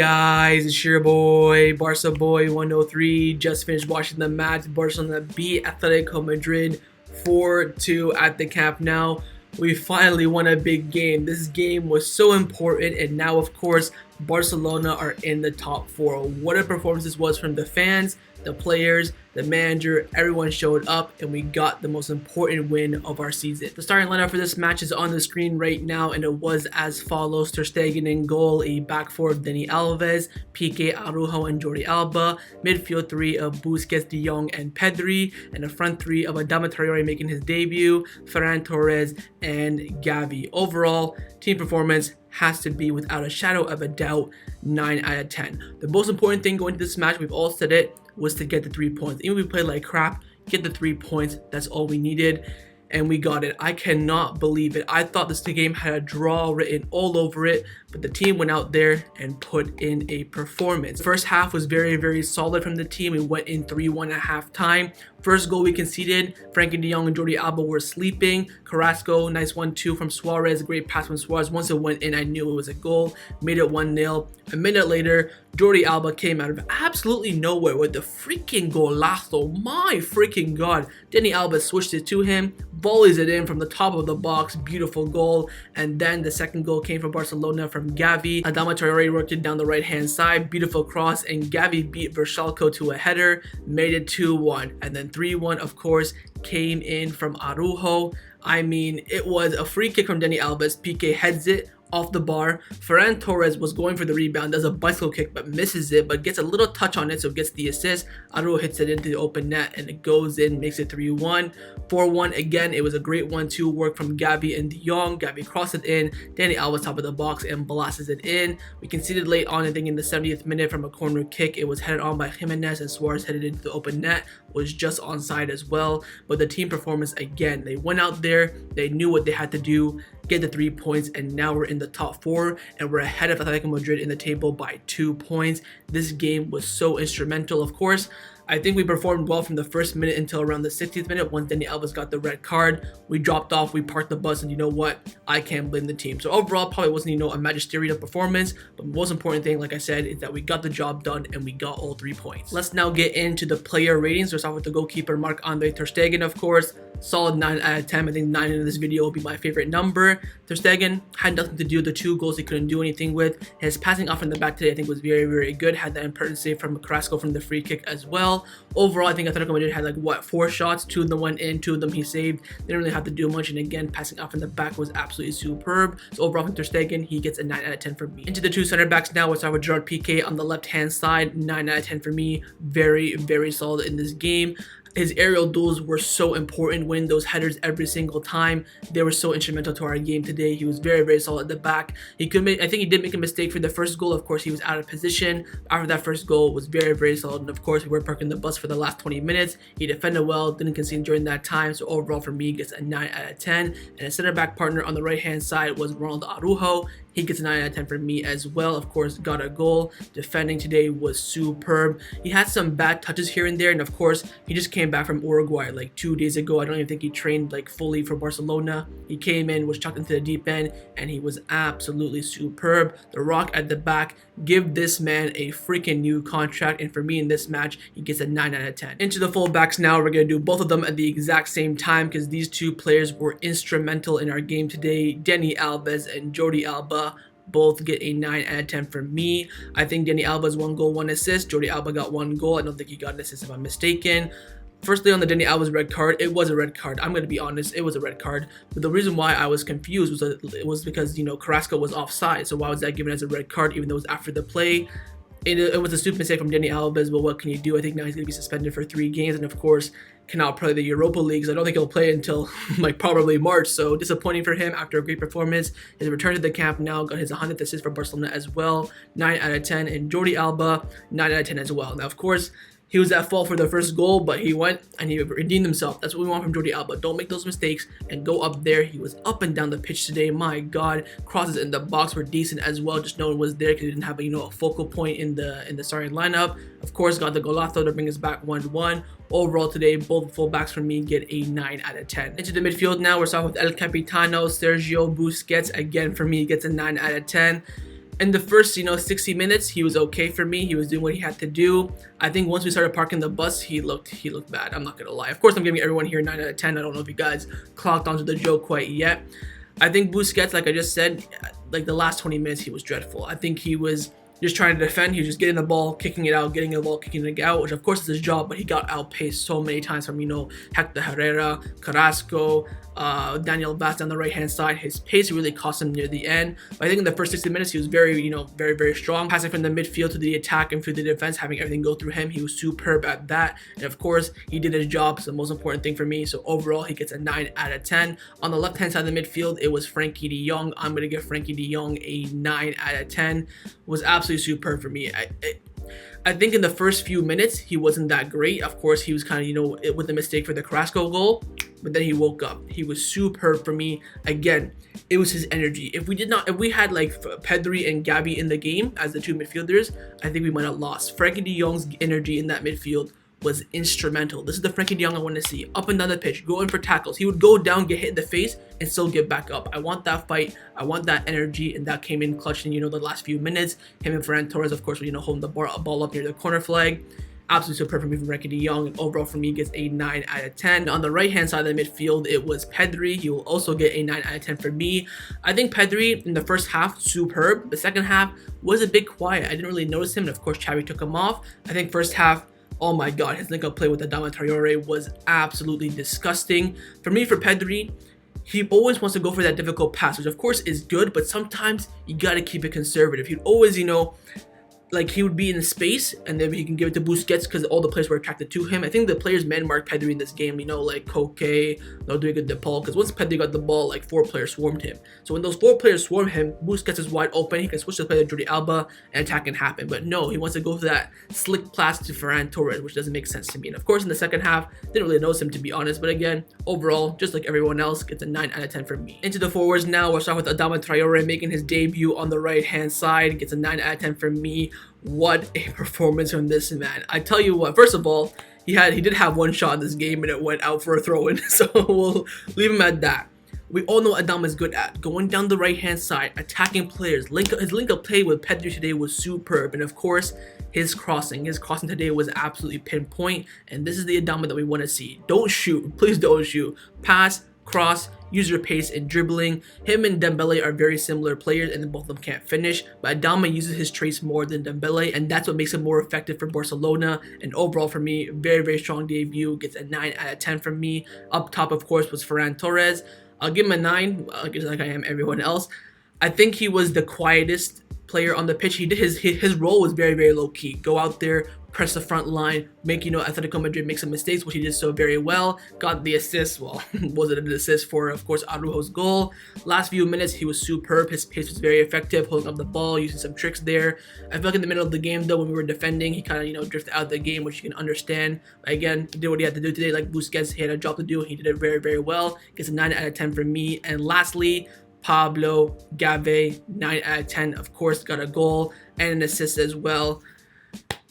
guys, it's your boy, Barca Boy 103. Just finished watching the match. Barcelona beat Atletico Madrid 4-2 at the Camp Nou. We finally won a big game. This game was so important, and now of course Barcelona are in the top 4. What a performance this was from the fans, the players, the manager. Everyone showed up and we got the most important win of our season. The starting lineup for this match is on the screen right now, and it was as follows: Ter Stegen in goal, a back four of Dani Alves, Pique, Araujo, and Jordi Alba, midfield three of Busquets, De Jong, and Pedri, and a front three of Adama making his debut, Ferran, Torres, and Gavi. Overall, team performance has to be, without a shadow of a doubt, 9 out of 10. The most important thing going into this match, we've all said it, was to get the 3 points. Even if we played like crap, get the 3 points. That's all we needed, and we got it. I cannot believe it. I thought this game had a draw written all over it, but the team went out there and put in a performance. The first half was very solid from the team. We went in 3-1 at halftime. First goal we conceded, Frankie De Jong and Jordi Alba were sleeping. Carrasco, nice 1-2 from Suarez, a great pass from Suarez. Once it went in, I knew it was a goal. Made it 1-0. A minute later, Jordi Alba came out of absolutely nowhere with the freaking golazo. My freaking god. Dani Alves switched it to him, volleys it in from the top of the box. Beautiful goal. And then the second goal came from Barcelona from Gavi. Adama worked it down the right hand side. Beautiful cross, and Gavi beat Versalco to a header, made it 2-1. And then 3-1, of course, came in from Araujo. I mean, it was a free kick from Dani Alves. Pique heads it off the bar. Ferran Torres was going for the rebound, does a bicycle kick but misses it, but gets a little touch on it, so gets the assist. Araujo hits it into the open net and it goes in, makes it 3-1. 4-1 again. It was a great 1-2 work from Gavi and De Jong. Gavi crossed it in, Dani Alves top of the box and blasts it in. We conceded late on, I think in the 70th minute, from a corner kick. It was headed on by Jimenez and Suarez headed into the open net, was just onside as well. But the team performance again, they went out there, they knew what they had to do, get the 3 points, and now we're in the top 4 and we're ahead of Atletico Madrid in the table by 2 points. This game was so instrumental. Of course, I think we performed well from the first minute until around the 60th minute. Once Dani Alves got the red card, we dropped off, we parked the bus, and you know what? I can't blame the team. So overall, probably wasn't, a magisterial performance, but the most important thing, like I said, is that we got the job done and we got all 3 points. Let's now get into the player ratings. Let's start with the goalkeeper, Marc-Andre Ter Stegen, of course. Solid 9 out of 10. I think 9 in this video will be my favorite number. Ter Stegen had nothing to do with the 2 goals he couldn't do anything with. His passing off in the back today, I think, was very good. Had that important save from Carrasco from the free kick as well. Overall, I think Atletico Madrid had 4 shots. 2 of them went in, 2 of them he saved. Didn't really have to do much, and again, passing off in the back was absolutely superb. So overall, from Ter Stegen, he gets a 9 out of 10 from me. Into the 2 center backs now. We'll start with Gerard Pique on the left hand side. 9 out of 10 for me. Very solid in this game. His aerial duels were so important, winning those headers every single time. They were so instrumental to our game today. He was very solid at the back. I think he did make a mistake for the first goal. Of course, he was out of position. After that first goal, was very solid. And of course, we were parking the bus for the last 20 minutes. He defended well, didn't concede during that time. So overall, for me, he gets a 9 out of 10. And a center back partner on the right hand side was Ronaldo Araujo. He gets a 9 out of 10 for me as well. Of course, got a goal. Defending today was superb. He had some bad touches here and there, and of course, he just came back from Uruguay 2 days ago. I don't even think he trained fully for Barcelona. He came in, was chucked into the deep end, and he was absolutely superb. The Rock at the back, give this man a freaking new contract, and for me in this match, he gets a 9 out of 10. Into the fullbacks now. We're going to do both of them at the exact same time because these 2 players were instrumental in our game today. Dani Alves and Jordi Alba both get a 9 out of 10 for me. I think Dani Alba's 1 goal, 1 assist. Jordi Alba got 1 goal. I don't think he got an assist if I'm mistaken. Firstly, on the Dani Alves red card, it was a red card. I'm going to be honest, it was a red card. But the reason why I was confused was because, Carrasco was offside. So why was that given as a red card even though it was after the play? It was a stupid mistake from Dani Alves, but what can you do? I think now he's going to be suspended for 3 games, and of course, cannot play the Europa League. So I don't think he'll play until probably March. So disappointing for him after a great performance. His return to the Camp Nou, got his 100th assist for Barcelona as well. 9 out of 10. And Jordi Alba, 9 out of 10 as well. Now, of course, he was at fault for the first goal, but he went and he redeemed himself. That's what we want from Jordi Alba. Don't make those mistakes and go up there. He was up and down the pitch today. My God, crosses in the box were decent as well. Just no one was there because he didn't have a focal point in the starting lineup. Of course, got the golazo to bring us back 1-1. Overall today, both fullbacks for me get a 9 out of 10. Into the midfield now. We're starting with El Capitano, Sergio Busquets. Again, for me, gets a 9 out of 10. In the first, 60 minutes, he was okay for me. He was doing what he had to do. I think once we started parking the bus, he looked bad. I'm not gonna lie. Of course, I'm giving everyone here 9 out of 10. I don't know if you guys clocked onto the joke quite yet. I think Busquets, like I just said, like the last 20 minutes, he was dreadful. I think he was just trying to defend. He was just getting the ball, kicking it out, getting the ball, kicking it out, which of course is his job, but he got outpaced so many times from, Hector Herrera, Carrasco, Dani Alves down the right-hand side. His pace really cost him near the end. But I think in the first 60 minutes, he was very, very, very strong. Passing from the midfield to the attack and through the defense, having everything go through him. He was superb at that. And of course, he did his job. It's the most important thing for me. So overall, he gets a 9 out of 10. On the left-hand side of the midfield, it was Frankie de Jong. I'm going to give Frankie de Jong a 9 out of 10. Was absolutely superb for me. I think in the first few minutes, he wasn't that great. Of course, he was kind of, with the mistake for the Carrasco goal, but then he woke up. He was superb for me. Again, it was his energy. If we had like Pedri and Gavi in the game as the two midfielders, I think we might have lost. Frankie de Jong's energy in that midfield was instrumental. This is the Frankie de Jong I want to see. Up and down the pitch, going for tackles. He would go down, get hit in the face, and still get back up. I want that fight. I want that energy, and that came in clutch in, the last few minutes. Him and Ferran Torres, of course, were, holding the ball up near the corner flag. Absolutely superb for me from Frankie de Jong, and overall for me gets a 9 out of 10. On the right-hand side of the midfield, it was Pedri. He will also get a 9 out of 10 for me. I think Pedri in the first half, superb. The second half was a bit quiet. I didn't really notice him, and of course, Xavi took him off. I think first half, oh my god, his link-up play with Adama was absolutely disgusting. For me, for Pedri, he always wants to go for that difficult pass, which of course is good, but sometimes you gotta keep it conservative. He'd always, like he would be in space and then he can give it to Busquets because all the players were attracted to him. I think the players man-marked Pedri in this game, like Koke, Rodrigo Depay, because once Pedri got the ball, like 4 players swarmed him. So when those 4 players swarm him, Busquets is wide open. He can switch to play to Jordi Alba and attack can happen. But no, he wants to go for that slick pass to Ferran Torres, which doesn't make sense to me. And of course, in the second half, didn't really notice him to be honest. But again, overall, just like everyone else, gets a 9 out of 10 from me. Into the forwards now, we'll start with Adama making his debut on the right-hand side. Gets a 9 out of 10 from me. What a performance from this man. I tell you what, first of all, he did have one shot in this game and it went out for a throw-in, so we'll leave him at that. We all know what Adama is good at. Going down the right-hand side, attacking players. His link-up play with Pedri today was superb. And of course, his crossing today was absolutely pinpoint. And this is the Adama that we want to see. Don't shoot. Please don't shoot. Pass, cross, use your pace and dribbling. Him and Dembele are very similar players and both of them can't finish, but Adama uses his traits more than Dembele, and that's what makes him more effective for Barcelona. And overall for me, very, very strong debut. Gets a 9 out of 10 from me. Up top, of course, was Ferran Torres. I'll give him a 9, like I am everyone else. I think he was the quietest player on the pitch. He did his role was very, very low key. Go out there, press the front line, make Atletico Madrid make some mistakes, which he did so very well. Got the assist. Well, was it an assist for, of course, Araujo's goal? Last few minutes, he was superb. His pace was very effective, holding up the ball, using some tricks there. I feel like in the middle of the game, though, when we were defending, he kind of drifted out of the game, which you can understand. But again, he did what he had to do today. Like Busquets, he had a job to do. He did it very, very well. Gets a 9 out of 10 from me. And lastly, Pablo Gavi, 9 out of 10. Of course, got a goal and an assist as well.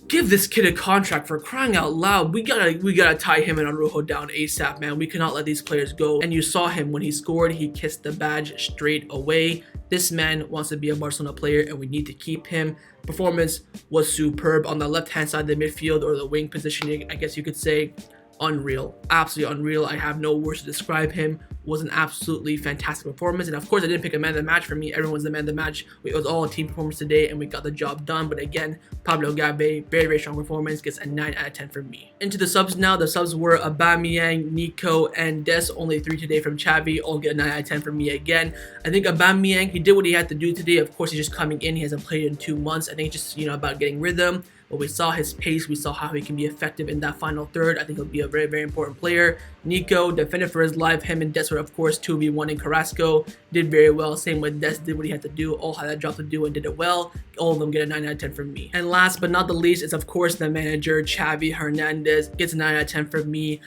Give this kid a contract, for crying out loud. We gotta tie him and Araujo down ASAP, man. We cannot let these players go. And you saw him when he scored, he kissed the badge straight away. This man wants to be a Barcelona player and we need to keep him. Performance was superb on the left-hand side of the midfield, or the wing positioning, I guess you could say. Unreal, absolutely unreal. I have no words to describe him. Was an absolutely fantastic performance, and of course I didn't pick a man of the match. For me, everyone's the man of the match. It was all a team performance today and we got the job done. But again, Pablo Gavi, very, very strong performance, gets a 9 out of 10 from me. Into the subs now. The subs were Aubameyang, Nico, and Des. Only 3 today from Xavi. All get a 9 out of 10 from me again. I think Aubameyang, he did what he had to do today. Of course, he's just coming in. He hasn't played in 2 months. I think it's just about getting rhythm. But we saw his pace, we saw how he can be effective in that final third. I think he'll be a very, very important player. Nico defended for his life. Him and Des were, of course, 2v1 in Carrasco. Did very well. Same with Des, did what he had to do. All had that job to do and did it well. All of them get a 9 out of 10 from me. And last but not the least is, of course, the manager, Xavi Hernandez. Gets a 9 out of 10 from me.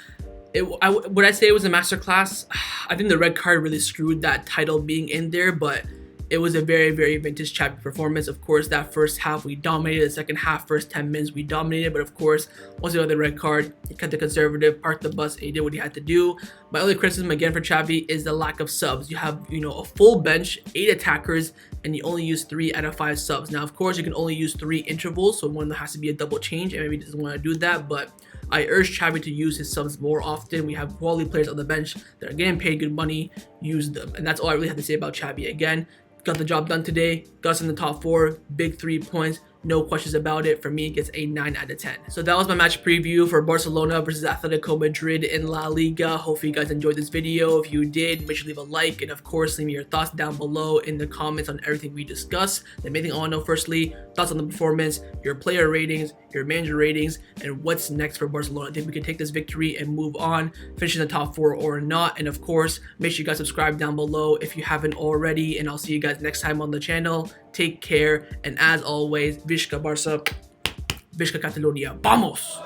Would I say it was a masterclass? I think the red card really screwed that title being in there, but it was a very, very vintage Xavi performance. Of course, that first half we dominated. The second half, first 10 minutes we dominated. But of course, once he got the red card, he cut the conservative, parked the bus, and he did what he had to do. My only criticism again for Xavi is the lack of subs. You have, a full bench, 8 attackers, and you only use 3 out of 5 subs. Now, of course, you can only use 3 intervals, so one has to be a double change, and maybe he doesn't want to do that, but I urge Xavi to use his subs more often. We have quality players on the bench that are getting paid good money. Use them. And that's all I really have to say about Xavi. Again, got the job done today. Got us in the top 4. Big 3 points. No questions about it. For me, it gets a 9 out of 10. So that was my match preview for Barcelona versus Atletico Madrid in La Liga. Hopefully you guys enjoyed this video. If you did, make sure to leave a like. And of course, leave me your thoughts down below in the comments on everything we discussed. The main thing I want to know firstly, thoughts on the performance, your player ratings, your manager ratings, and what's next for Barcelona. I think we can take this victory and move on, finish in the top 4 or not. And of course, make sure you guys subscribe down below if you haven't already. And I'll see you guys next time on the channel. Take care, and as always, Visca Barça, Visca Catalonia, vamos!